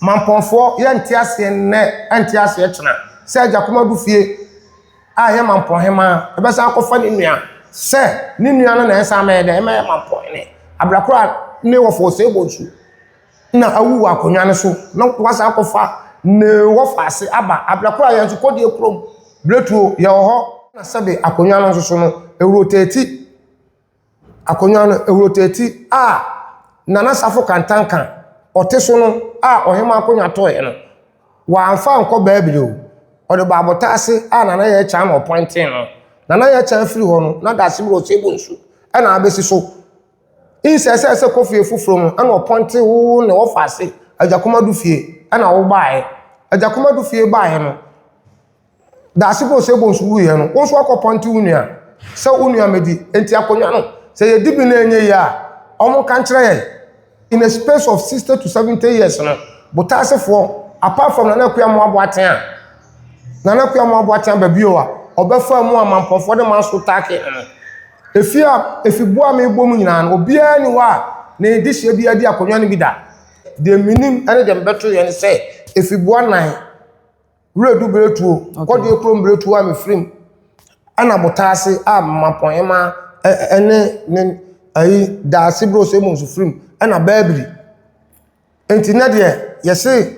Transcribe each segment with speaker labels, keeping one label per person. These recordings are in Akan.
Speaker 1: Mamponfo ye ntiase ne antiase chena se Ajakoma du fie a ye mampon hema e be sa akofa ni nua se ni nua no na ensa ma ye de e ma ye mampon ne abrakora ne wo fo se bonsu na awu akonwa ne so na wasa akofa ne wo fase aba abrakora ye nso kodi ekrom bletuo ye ho na sebe akonwa no so no euroteti akonwa no euroteti a nana safo kantankan oteso no a ohema akonwa toye no wa amfa nko baabilo o de babota ase a nana ye cha na appointing no nana ye cha free ho no na da sibro sebunsu e na abesi so insese kofi efufuro no na appointing wo ne wo fase Ajakoma du fie na wo baae Ajakoma du fie baae no da sibro sebunsu wo ye no wo so akopponti unua se unua medi enti akonwa no se ye dibi na enye ya omo kan kire ye in a space of 60 to 70 years no botasefo apart from nana kuamo aboaten a nana kuamo aboaten babio a obefa mu amampofo de manso take efibua me bom nyina no obia ni wa na edihye bia di akonwa ne bida de minim ene de beto ye ne se efibua nan redu bretuo kodi ekrom bretuo am frim ana botase a mamponema ene ne ayi da sibro se mo frim ana babri enti na de ye se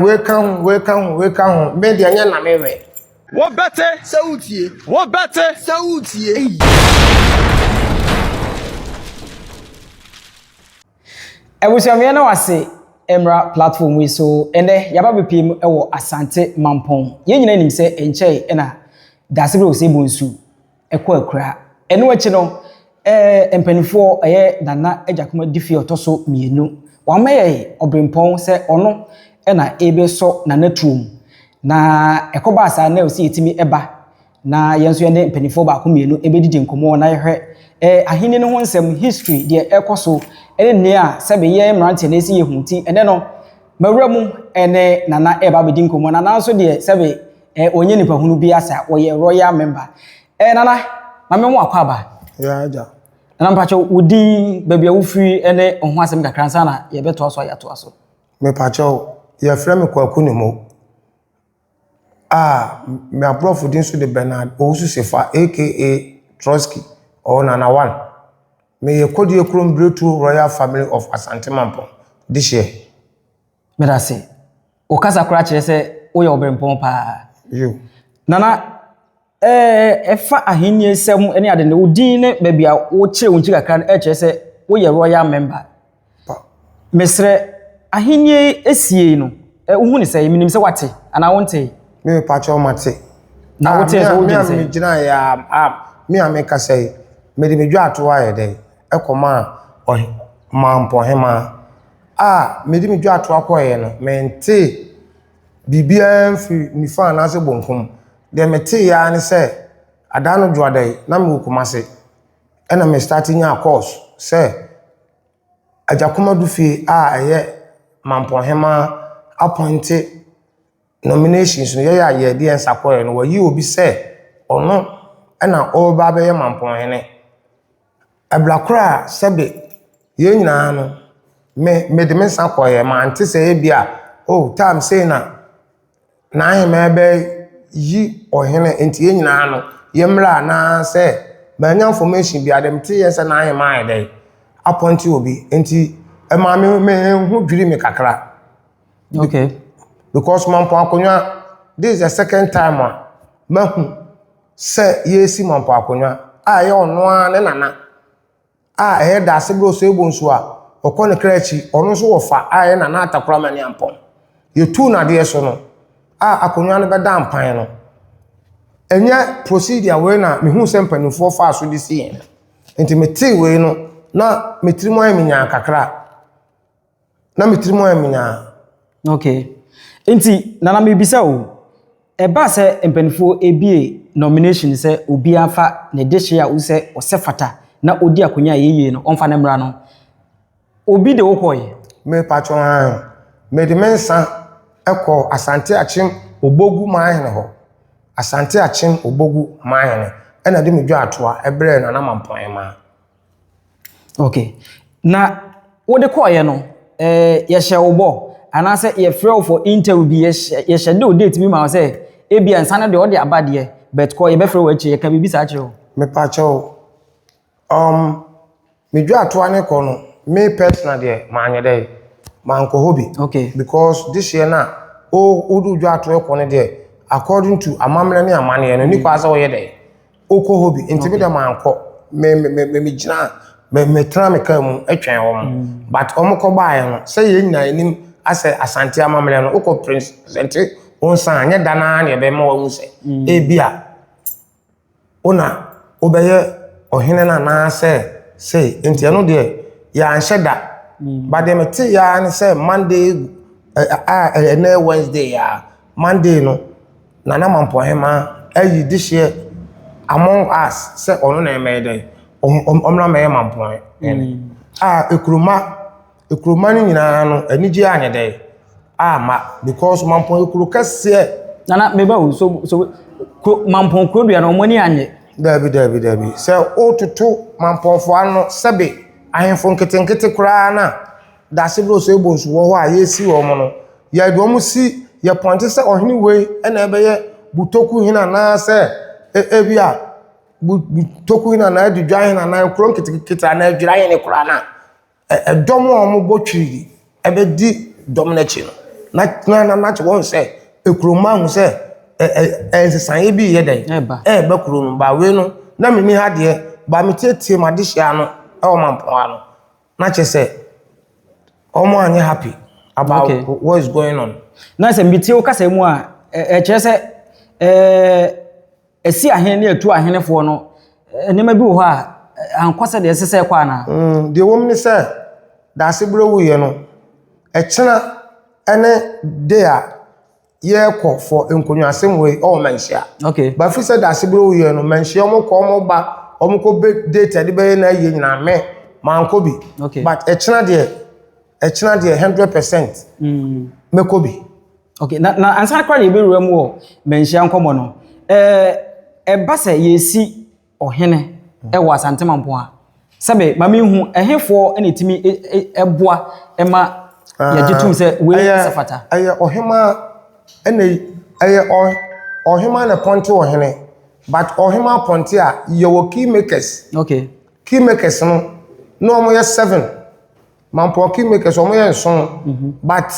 Speaker 1: we kan me de anya na mewe
Speaker 2: wo bete
Speaker 3: Sautie.
Speaker 2: wo bete
Speaker 3: Sautie.
Speaker 4: Ebusiamye na wase Emra platform we so ende yaba bepiem ewo Asante Mampon ye nyina nim se enche na dasebro se bonsu ekọ akura eno achi no empanifo eye Nana Ajakoma difi otoso mienu wameye obrempon se ono na ebe so Nana tuom na ekoba asa na osi etimi eba na yenso ye ne empanifo ba ko mienu ebe didi nkomo na yehwe ahini no ho nsem history de ekoso ene ne a sebe ye mrante na esi ye hunti ene no mawramu ene Nana eba bedi nkomo na nanso de sebe onye nipa hunu bi asa oye royal member Nana mame mo akwaba
Speaker 1: ya aja
Speaker 4: Nana mpacho udi babia wo free ene ho asem kakransa na ye beto aso ya to aso
Speaker 1: me pacho ye frame kwaku ni mo me aprof din so de Bernard Owusu Sefa aka Trotsky or Nana One me ye kodi ekrom bretu royal family of Asante Mampon this year
Speaker 4: medase o kasa kura kire se wo ye obrempon pa
Speaker 1: you
Speaker 4: Nana efa ahinie sem ene ade ne odin ne babia wo kire wonchi kakra na kire se wo ye royal member mesre ahinie esie no wo ni se minim se wate ana wonte
Speaker 1: me pacho mate
Speaker 4: na wote so wodin se
Speaker 1: me gina ya me ameka say me de medwa ato aye dey ekoma Mampon hema me de medwa ato akoye no mente bibia mfi ni fa na se bonkom de mete ya ne se adano dwadai na me wokumase ena me starting a course se Ajakoma du fie eye Mampon hema appointed nominations no ye de ensakoye no wayi obi se ono ena oba be ye Mampon hene ablakora sebe ye nyina no me de mensakoye ma ante se bia time say na hema be yi ohene enti ye nyina no ye mra na se manya information bia dem te ye se na hema aye dey appoint obi enti e ma me hu dwiri me kakra
Speaker 4: okay
Speaker 1: because Mampon akonwa this is the second time mahu se yesi Mampon akonwa ye ono ne nana da sebro so ebonsu a okone krachi ono so wofa ye nana atakora mani ampon ye tu na de so no akonwa no beda ampan no enya procedure we na mehu se mpanifo fa so disi yen enti meti we no na metrimo aminya kakra na metrimo aminya
Speaker 4: okay enti Nana mebisa o eba se empanifo ebie nomination se obi afa ne dehye a wo se osefata na odi akonya yeye no onfa ne mra no obi de wokoye
Speaker 1: me pacho me de mensa eko Asante Achim Obogu mahene ho Asante Achim Obogu mahene ena de medwa atoa ebre Nana Mampon ma
Speaker 4: okay na wo de koye no ye hye wo bo ana say ye frɛ for interview bi ye schedule date bi ma say e bia nsa na de o de abade but ko ye be frɛ wo achi ye ka bibi sa kyerɛ
Speaker 1: me pa cho me dwa to ane ko no me personal de ma anye dey man ko hobby
Speaker 4: okay
Speaker 1: because this year na o do dwa to ko ne de according to amamre ne amane no ni kwa sa wo ye dey o ko hobby enti me de man ko me gina me tra me ka mu atwen wo but omo ko baaye no say ye nyina enim ase asante amamre no o ko present on san anye dana na be ma wo mu se e bia ona obeye ohene na na say enti eno de ya anheda but dem te ya ne say Monday na Wednesday ya Monday no na mampo hema ayi this year among us say ono na eme dey omra me mampo ekruma ni nyina no anije anye dey ma because mampo ekru kase
Speaker 4: na me ba so mampo kro dua no moni anye
Speaker 1: Dabi. Say otutu mamponfo ano sebe ahemfo nketenkete kura na da sebro so ebonsu wo ho a yesi wo mo no ya do mu si ya ponte se ohini we na ebe ye butoku hina na se ebia butoku hina na adudwa hina na kro nketekete na adwira ye ne kura na edom o mo botwiri ebe di dom na chi no na chi won se ekroma hu se ensesan bi ye den ba kuro no ba we no na me ni ha de ba me tietie ma de hia no o mampo ano na che say omo anye happy about what is going on
Speaker 4: na se mbitie o kasa mu a che say esi ahene ne atu ahene fo no enema bi wo ho a ankwasa de sese kwa na
Speaker 1: de wom ni say da se bro wu ye no chena ene de a ye ko for enkonwa asem we o menhia
Speaker 4: okay
Speaker 1: but fi said asibro we no menhia omo ko omo ba omo ko be date de be na ye nyina me man ko bi
Speaker 4: okay
Speaker 1: but echina de 100% me ko bi
Speaker 4: okay na ansa kwa le be ruam wo menhia nkomo no ba se ye si ohene wo Asante Mampo a sebe ma me hu ehefo ene timi eboa ema ye gitum se we safata
Speaker 1: aye ohema ene ohema na ponte ohene but ohema ponte a yewo key makers
Speaker 4: okay
Speaker 1: key makers no omo ye 7 Mampo key makers omo ye nson but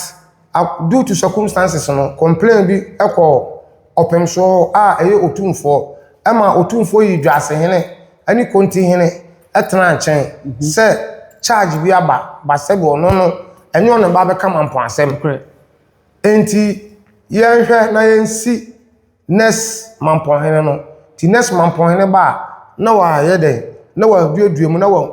Speaker 1: due to circumstances no complain bi ekọ opem so eye otumfo ema otumfo yi dwase hene ani konti hene etena nchen se charge bi aba ba sebe ono enye ono ba be ka Mampo asem enti yenhwe na yensi next Mampo hene no ti next Mampo hene ba na wa ye den na wa duaduamu na wa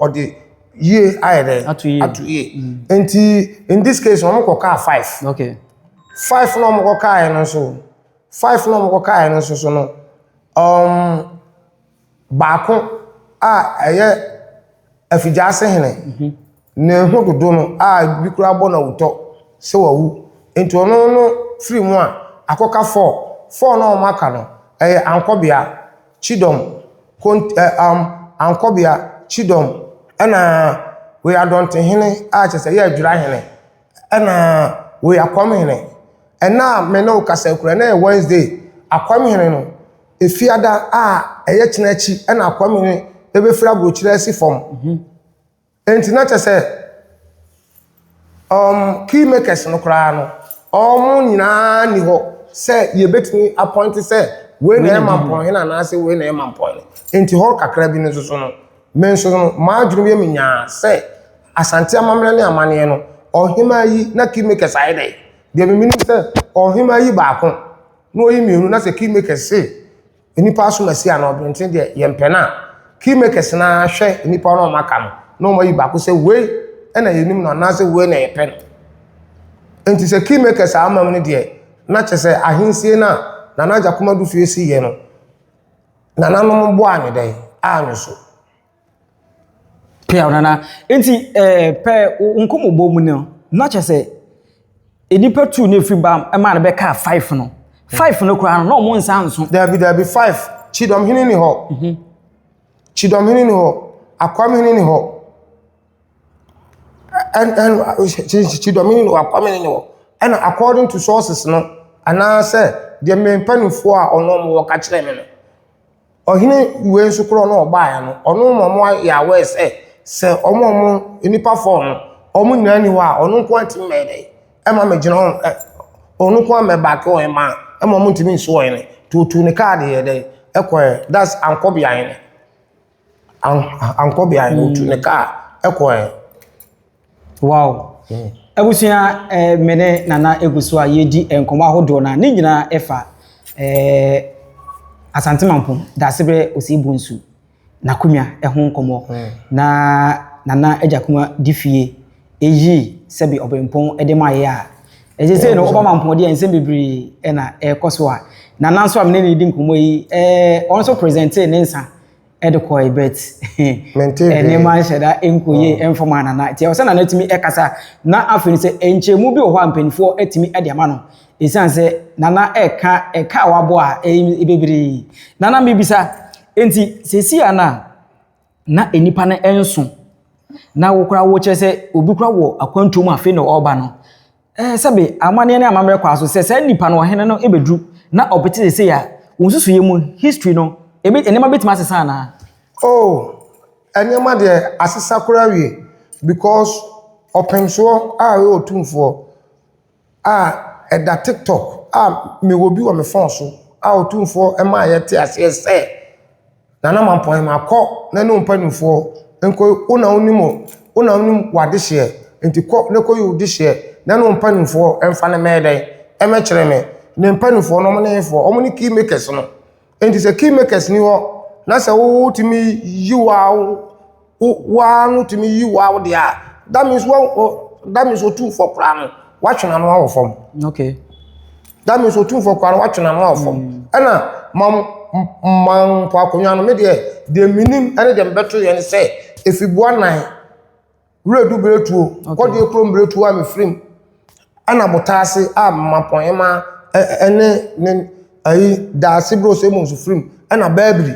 Speaker 1: ode ye ayede atuye enti in this case omo ko ka 5
Speaker 4: okay
Speaker 1: 5 no omo ko ka no so 5 no omo ko ka no so no baako eye afijase hene ne hu dodo no bi kura bo na wuto se wa wu enti ono no free mu a akoka 4 na o maka no ankobia chidom ankobia chidom ana we adonte hene chese ye adwura hene ana we akwam hene ena me na ukasa kura na Wednesday akwam hene no efiada eye chinechi ana akwam hene ebe fira brochire si form enti na chese key makers no kura no omo nyina ni ho se ye betini appoint se we na Mampo hena na se we na Mampo enti ho kakra bi no so no menso no ma dwunu bi menya se Asante amamre ne amane no ohima yi na key makers ai dai de me minim se ohima yi baako no yi mienu na se key makers se enipa so masi ana obintin de ye mpena key makers na hwe enipa no maka no no mo yi baako se we na yenim no na se we na ye pen enti se key makers amamne de na chese ahensie na na Jakuma du fie si ye no na nanom bo ane dai anyo so
Speaker 4: pia na enti pe nkomo bo mu no na chese enipa 2 na free bam e ma na be ka 5 no 5 no kura no mo nsa nso
Speaker 1: there be 5 chidom hini ni ho chidom hini ni ho akwam hini ni ho and she domini no akwamene no and according to sources no ana say the main panifo a ono mo ka kire me no ohine we nso kro no oba no ono mo ya we say omo enipa form omo nyani wa ono nko antimede e ma me gina on onu kwa me back o ma e mo ntimi so yin tutu ne card ye dey e ko that's ankobia yin ankobia yin tutu ne card e ko
Speaker 4: wow abusua mene nana eguso a yedi enkomo ahodo na ne nyina efa Asante Mampong dasebre osibunsu nakumia ho nkomo na nana ejakuma difie eyi sebi obempon edemaye a eje say no Obama mpode ensem bebri e na ekoso a na nanso amne ne di nkomo yi onso present ne nsa edeko ibet ene man sheda enkoye enfoma na ti o se na natimi ekasa na afini se enchemu bi o ho ampanifo atimi ede ama no esan se nana eka wabo a bebri nana mebisa enti sesi ana na enipa na enso na wokura wo chese obi kura wo akwantum afi no oba no sebe amane ne amamre kwa so se nipa no hene no ebedru na obete se ya wonsusu yemu history no enema betima asesa na
Speaker 1: enema de asesa kura wie because openso we otumfo eda TikTok me wo bi wo me phone so otumfo e ma ye te ase se nana Mampong ma ko na no mpanifo enko una onimo wade hye enti ko ne ko yu de hye na no mpanifo emfa ne mede e me kire me ne mpanifo no mo ne fo omo ni key makers no enti se key makers ni ho na se wo timi yiwa wa no timi yiwa de a that means otu for plan watchuna no wa fom
Speaker 4: okay
Speaker 1: that means otu for plan watchuna no wa fom ana man po akonwa no me de minim ene de beto ye ne say efibua nan redu bretuo ko de ekrom bretuo am frame ana botase Mampong ma ene ayi da sibro se mo su frame ana babri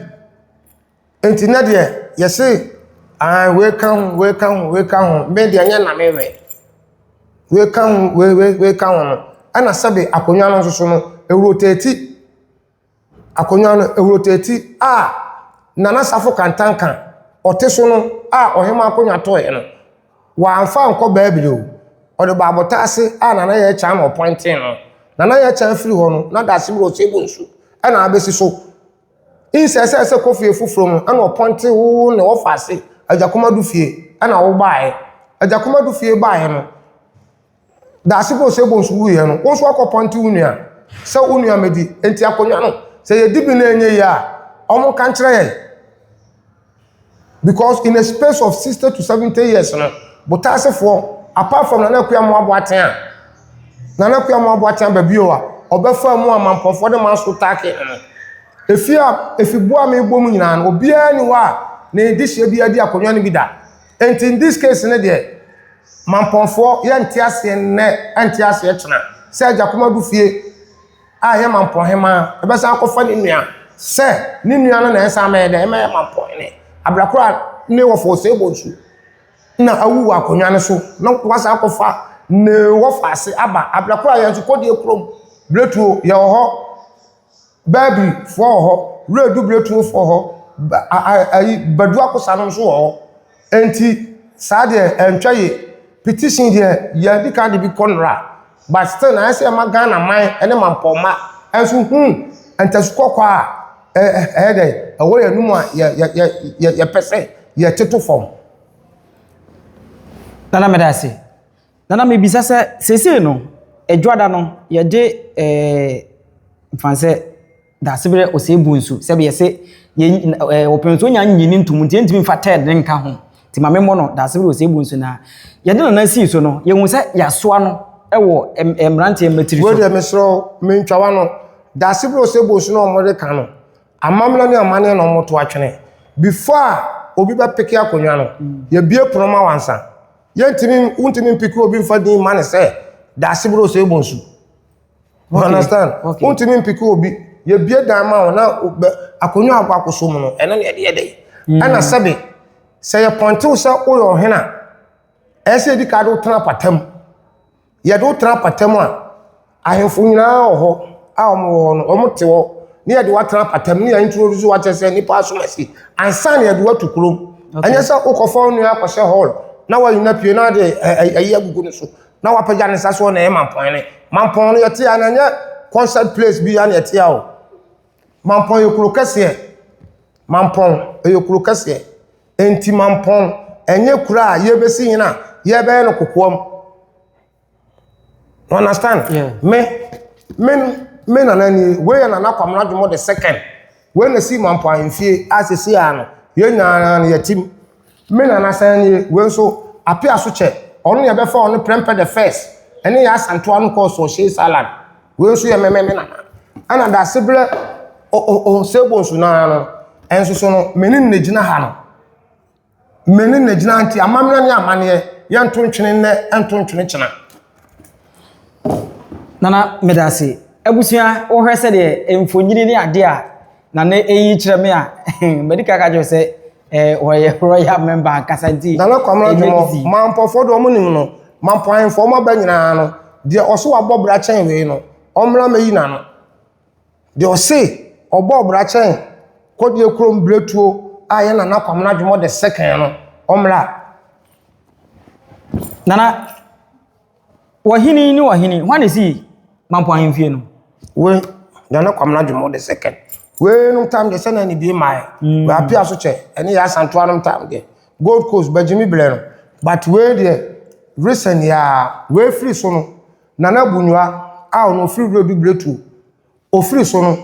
Speaker 1: enti na de ye say we kan me de anya na mewe we kan no ana sabe akonwa no so no euroteti akonwa no euroteti nana safo kantankan oteso no ohema akonwa to ye no wa amfa anko baabili o ode baabota ase nana ye cha no pointing no nana ye cha free ho no na da sibro sebunsu ana abesi so insese kofi efufuro no ana pointing wo ne wo fase ajakomadu fie ana wo baae ajakomadu fie baae no da sibro sebunsu wo ye no wo so akopɔnte unua se unua medi enti akonwa no se ye dibi na enye ya omo kan kire ye because in a space of 60 to 70 years no botasefo apart from nana kuamo aboaten nana kuamo aboaten ba bio a obefa mu amampofo de manso take efibua me bom nyina no obia ni wa na edihye bia di akonwa no bi da enti in this case ne de Mampongfo ye ntiase ne antiase chena se ajakomadu fie ye Mampong hema ebesa akofa ni nua se ni nua no na ensa me de me Mampong ne abrakora ne wo fo se bonsu na awu akonwa ne so na wasa akofa ne wo fase aba abrakora ye nso kodi ekrom bretuo ye ho baby fo ho redu bretuo fo ho ayi badu akosa no so ho enti sade entwaye petition there ya di kan bi konra but still na say ma Ghana man ene Mampong ma enso entasukokwa dey awo ya numu ya pese ya teto form
Speaker 4: nana medase nana mebisa sese no edwada no ye de mfanse dasebre osebunsu sebe ye se ye openso nya nyini ntumunti ntimi fa ted ne nka ho ti mame mo no dasebre osebunsu na ye de na si so no ye hu se yasoa no ewo emrante matiri
Speaker 1: so we de mesro mentwawa no dasebre osebunsu no mo de kan no amamla ne amane no mo to atwene before obi ba peke akonwa no ye bie proma wansa ye ntimi untimi peke obi mfa din mane se dasebre osebunsu you understand untimi peke obi ye bie dan ma na akonwa akwakoso mu no ene ne de ana sabe say ye ponte so oyo hena ɛsɛ di ka do tena patam ye do tena patam a ahemfo nyinaa ho a ɔmo no ɔmo te ho ne ye de wa tena patam ne ye introduce wa tese nipa asomasi ansa ne ye de wa tukurom anya sɛ ukɔfo no akɔhye hall na wa yina pie na de ayi agugu no so na wa pagya ne saso na e mampon ne mampon no ye te ananya concert place bi ya na ye te a o mampon ye kuro kase mampon ye kuro kase enti mampon enye kuro a ye besi hina ye be no kokoam you understand me na nani we na na kwamna dwemo the second we na si mampon amfie asesi ano ye nyana na yatim me na na san we so apia so che onu ye be fa onu prempe the first ene ya santo anu ko so she salad we so ye me na ana da sebre o sebo so na no enso so no menin na gina ha no menin na gina anti amamna ne amane ye nto ntwene ne ento ntwene kyena
Speaker 4: nana medase abusua wo hwese de emfonyini ne ade a na ne eyi kyerɛ me a medical ka jo se royal member kasanti
Speaker 1: nana kwamra dwemo mampofo do mo nim no mampo anfo mo ba nyina no de oso wabɔ bra chen we no omra mayi na no de ose ɔbɔ bra chen kodi ekrom bletuo aye nana kwamra dwemo the second no omra
Speaker 4: nana wahini ni wahini hwane si mampo ahemfie no
Speaker 1: we nana kwamra dwemo the second we no time de sena ni bi mai we apia so che ene ya santo anum time de Gold Coast bajimi ble no but we de recent ya we free so no nana bunwa a no free road bletu o free so no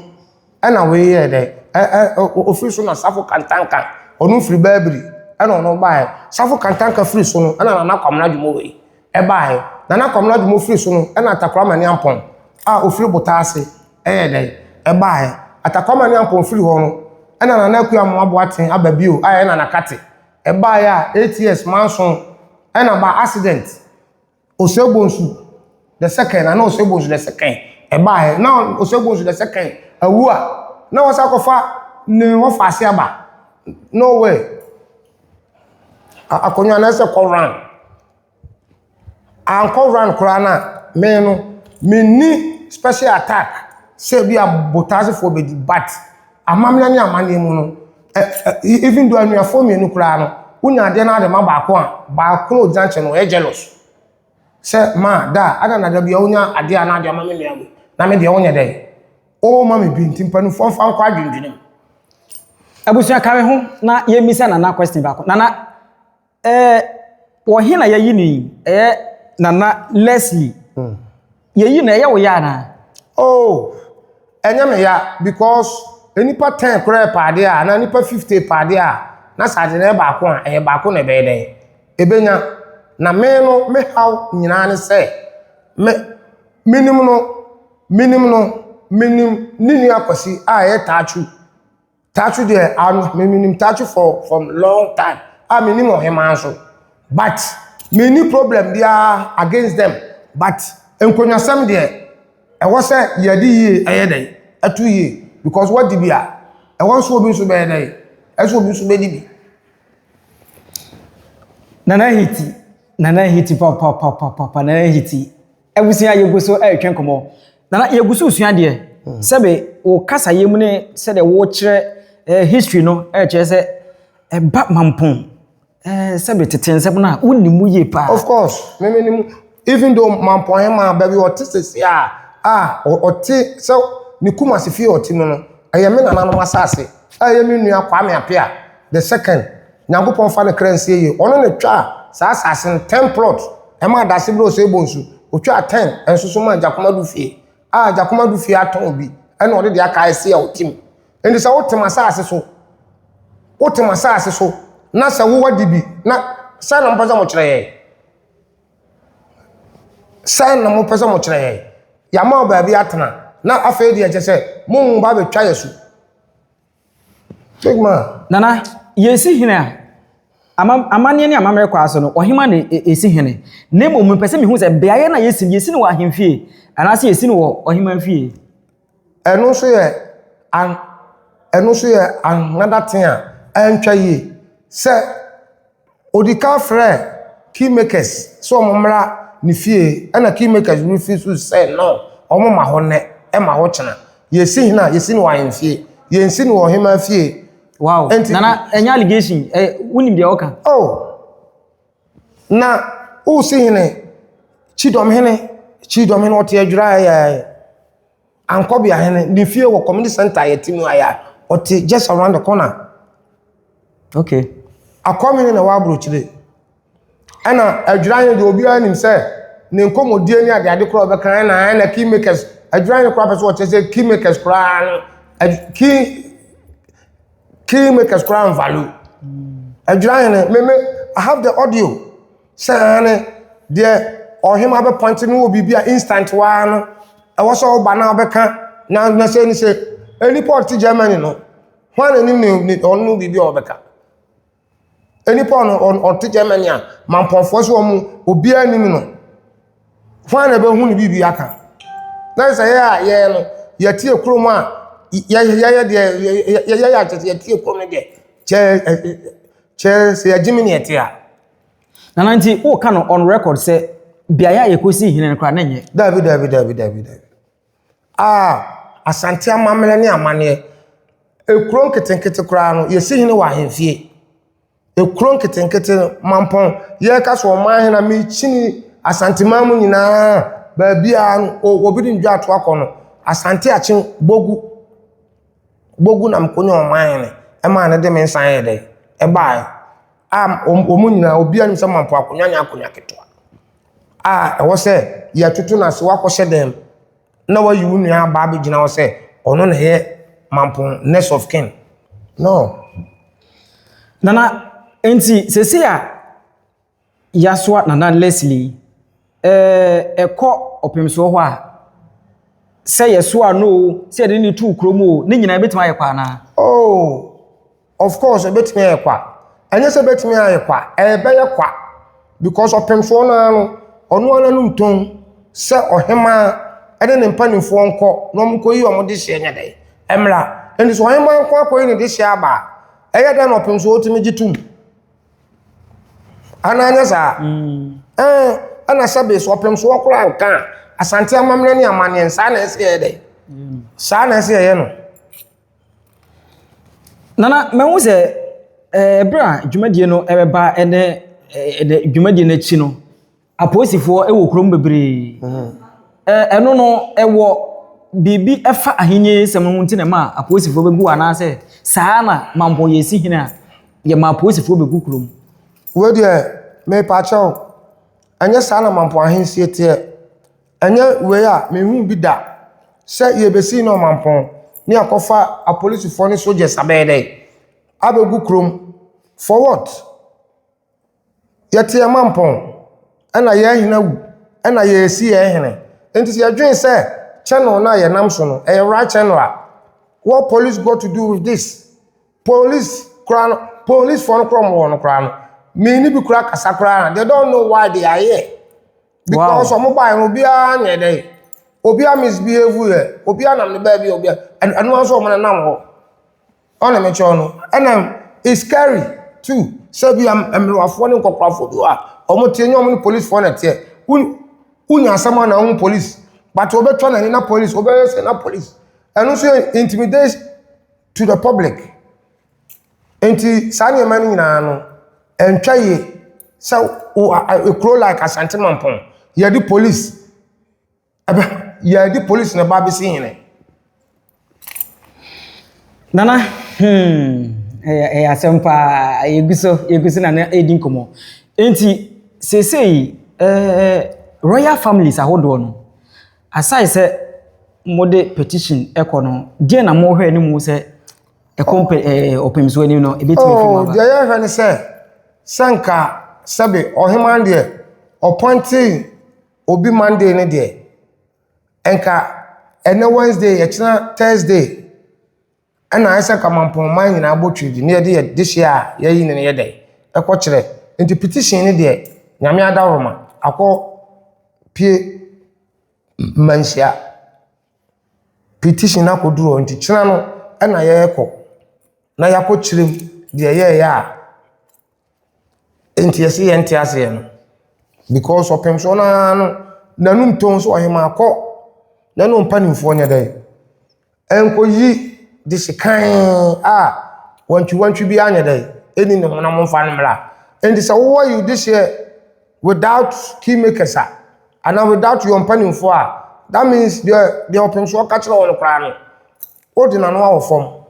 Speaker 1: na we ye de o free so na safo kantanka onu free babri na ono bae safo kantanka free so no na nana kwamna dwumo we e bae nana kwamna dwumo free so no na atakra mani ampon a o free botase de e bae atakoma ni ampon free ho no ena na naku am aboaten ababio aye na nakate e ba ya ATS manson ena ba accident osegbonsu the second na osegbonsu the second e ba ya na osegbonsu the second awua na wasakofa ne wo fase aba no way akonya na se ko run anko run kura na me no me ni special attack say be a botase for be but amamna ni amane mu no even though anu afo me no kura no unya de na de ma ba ko no janche no e jealous say ma da ada na da bia unya ade ana de amame me awu na me de unya de o ma me bintim panu fon fa kwa dwendwene
Speaker 4: abusua kawe ho na ye misa na question ba ko nana wo hina ye yini nana Leslie ye yi na ye wo ya na
Speaker 1: oh enyame ya because enipa 10 kure paade a na nipa 50 paade a na sade na ba ko a ba ko na be den ebenya na me no me haw nyina ne se minim nini akwasi a ye tachu de anu minim tachu from long time a minim ohema so but me ni problem dia against them but enkonyasam de I was say yadi ye ayede atu ye because what di bia I want so be so be dey eso be so be di
Speaker 4: nana hiti papa nana hiti ebusia yeguso etwen komo nana yeguso usua de sebe o kasa yemu ne se de wo kire history no kire se ba mampon sebe tetensem na wonimu ye pa
Speaker 1: of course me even though mampon hema baby what is oti so ni kuma se fie oti no aye me nana no asase aye me nua kwa me apia the second nyankopon fa ne kransie ye ono ne twa sa asase 10 plot e ma da se bro so ebonsu o twa 10 enso so ma jakomadu fie jakomadu fie aton bi e na ode de aka ese ya otim endi sa wotem asase so na sa wo wadi bi na sa na mpasa mo kire ye sa na mo pesa mo kire ye ya ma baabi atena na afei de eche mun ba betwa yesu sigma
Speaker 4: nana yesi hina amane ne amamre kwa so no ohima ne esi hene ne mo mu pese me hu se beaye na yesi ne wa hemfie anase yesi ne wo ohima mfie
Speaker 1: eno so ye another thing a antwa ye se odika frɛ key makers so momra ni fie na key makers refuse to say no omo ma ho ne e ma ho chena yesi hina yesi ni wa enfie yensi ni wo hema fie
Speaker 4: wow nana enya allegation wonim de oka
Speaker 1: oh na o si hine chidom hene ote adwura ya ankobia hene ni fie wo community center yetimu aya ote just around the corner
Speaker 4: okay
Speaker 1: akwamene na wa brochire ana adwuranye de obi anim se ne nkomodie ni ade kro obekan na key makers adwuranye kro apeso o say key makers kra key makers kra value adwuranye me I have the audio say there ohima be point no bibia instant wa no e wo so ba na obeka na say ni say any port Germany no hwan ni onu bibia obeka any port on Germany a manponfo so mu obi anim no hwan na be hu ni bibia aka na say ya no ya tie krom a ya tie krom de che say ya Germany etia
Speaker 4: na nanti o ka no on record say biaya yekosi hine nkra na nye
Speaker 1: David asante amamele ne amane ekron ketenkete kra no yesi hine wa hemfie ekron ketenkete mampon ye ka so man hina me chini asante mamu nyina ba bia no obi ndwa ato akono asante achen bogu na mkonyo man ne e ma ne de me nsan ye de e ba omu nyina obi anim se mampo akonya keto e wo se ya tutu na se wakɔhye dem na wa yi wunu ba be gina wo se ono na ye mampon next of kin no
Speaker 4: nana enti sese a yaswa nana Leslie ekɔ opemso ho a se yeso a no se de ni tu kromo ne nyina betima ayekwa na
Speaker 1: oh of course betima ayekwa anya se betima ayekwa be yekwa because opemso na no ono ana num ton se ohema ede ne mpanimfo nko no mko yi omode hye nya dai emra eni so ohema nko akoyi ne de hye aba eye da no opemso otimi gitum ana anya sa ana sabe so opemso okura nka asante amamre ne amane nsa na ese ye dai sa na ese ye no
Speaker 4: nana mehu se bra dwumadie no ebeba ene dwumadie na chi no aposifo ewo krom bebre eno no ewo bibi efa ahenye sem no nti na ma aposifo begu ana se saa na mampo yesi hina ye ma aposifo begu krom
Speaker 1: we de me pa chaw anya saa na mampo ahensie te anya we a me hu bi da se ye besi no mampo ni akofa aposifo ni soldiers abede abegu krom for what yete mampo ana ye hina wu ana ye si ye hene enti se adwen se channel na ye nam so no e right channel what police got to do with this police for no kran me ni bi kura kasa kra they don't know why they are here because some buy no bia nye dey obi a misbehave here obi anam ne ba bi obi anu aso mo nam ho ona me cho no and it's scary too so bi am emrafo ne kokkrafo bi wa omo tienyo omo police for na tie unya asama na police but obetwa na police obeyese na police and also intimidate to the public enti sanye mani nyina no entwa ye so a crow like Asante Mampong ye di police na ba bisi hene
Speaker 4: nana asempa yeguso na edin komo enti sesei royal families ahodo no aside se mode petition ekono die na mo hwe ni mu se opemso ni no ebetimi fi
Speaker 1: oh dia ya hwe ni se sanka sabe oheman de appointing obi Monday ni de enka ene Wednesday ye china Thursday ana asa kamampon man nyina abotwidi ne de this year ye yi ne ye dai ekọ kire enti petition ni de nyame adawroma akọ pie mansia petition na koduro nti china no ana ye ekọ na yakọ kirem de ye ya enti yesi ye nti ase no because opem so na no nanum ton so ohema akọ nanum panimfo nya dai enkoyi de sekan wantwi bi anya dai eni ne honam mfa nmra and so what you this year without key makers and without your panimfo that means the opem so ka kire won kra no odina no awofom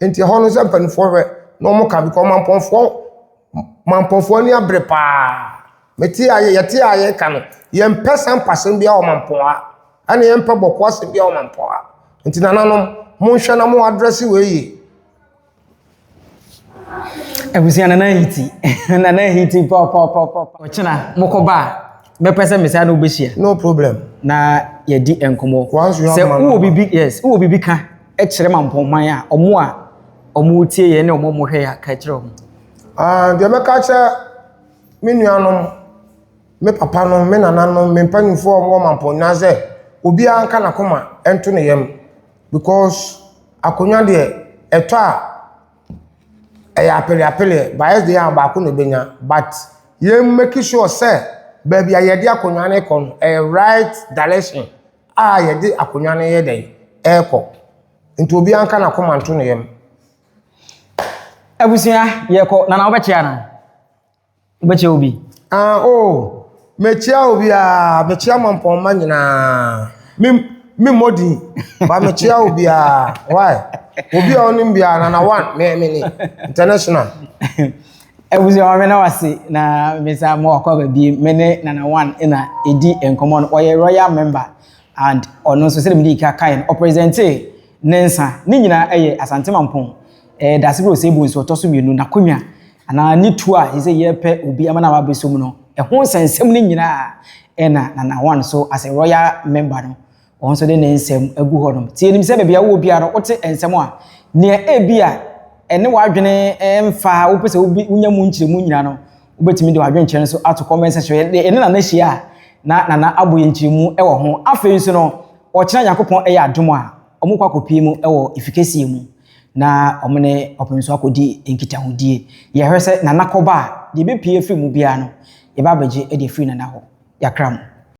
Speaker 1: enti ho no se panimfo we no mo ka bi ko mamponfo ni abre pa meti aye yete aye ka no yempesa mpasem bia o mampoa ana yempa bokwa se bia o mampoa nti nananom mo hwe na mo address we yi
Speaker 4: ebusia na hiti pop ochina mokoba me pese me say na obehia
Speaker 1: no problem
Speaker 4: na yedi enkomo
Speaker 1: se
Speaker 4: wo bibi yes wo bibi ka e kire mamponman a omo tie ye ne omo hwe ya ka kire omo
Speaker 1: de me ka che me nuanom me papa no me nananom me mpanifo omo mampon na ze obi anka na koma ento ne yam because akonya de eto apele bias de ya ba ko no benya but ye make sure say baby ayede akonya ne kon a right direction yede akonya ne ye dey eko nti obi anka na koma ento ne yam
Speaker 4: abusia yeko na obechia na obechia obi
Speaker 1: mechia obi mechia mampon ma nyina mi modi ba mechia obi why obi onim bia na one me international
Speaker 4: abusia me na wase na mesa mo akwa bi me ne na one ina edi enkomo no oye royal member and ono so sele mi ka kan o present nensa ni nyina eye asante mampon dasibro se bu nso to so mienu na konwa ana ni tu a ise ye pe obi ama na ba besom no ho sensem ni nyina na one so as a royal member no on so de nsem agu ho no tie nim se bebia wo bia no wote ensem a ne ebia ene wadwene emfa wo pese obi unya mu nkyire mu nyina no obetimi de wadwene kyere so ato comment section ene na hia na aboye nkyire mu e wo ho afei so no o kira yakopon e ya adom a omukwa kopi mu e wo efficacy mu na omene opemso akodi enkitahudie ye hwese na nakoba de be pie free mu bia no ye ba baje e de free na ho yakram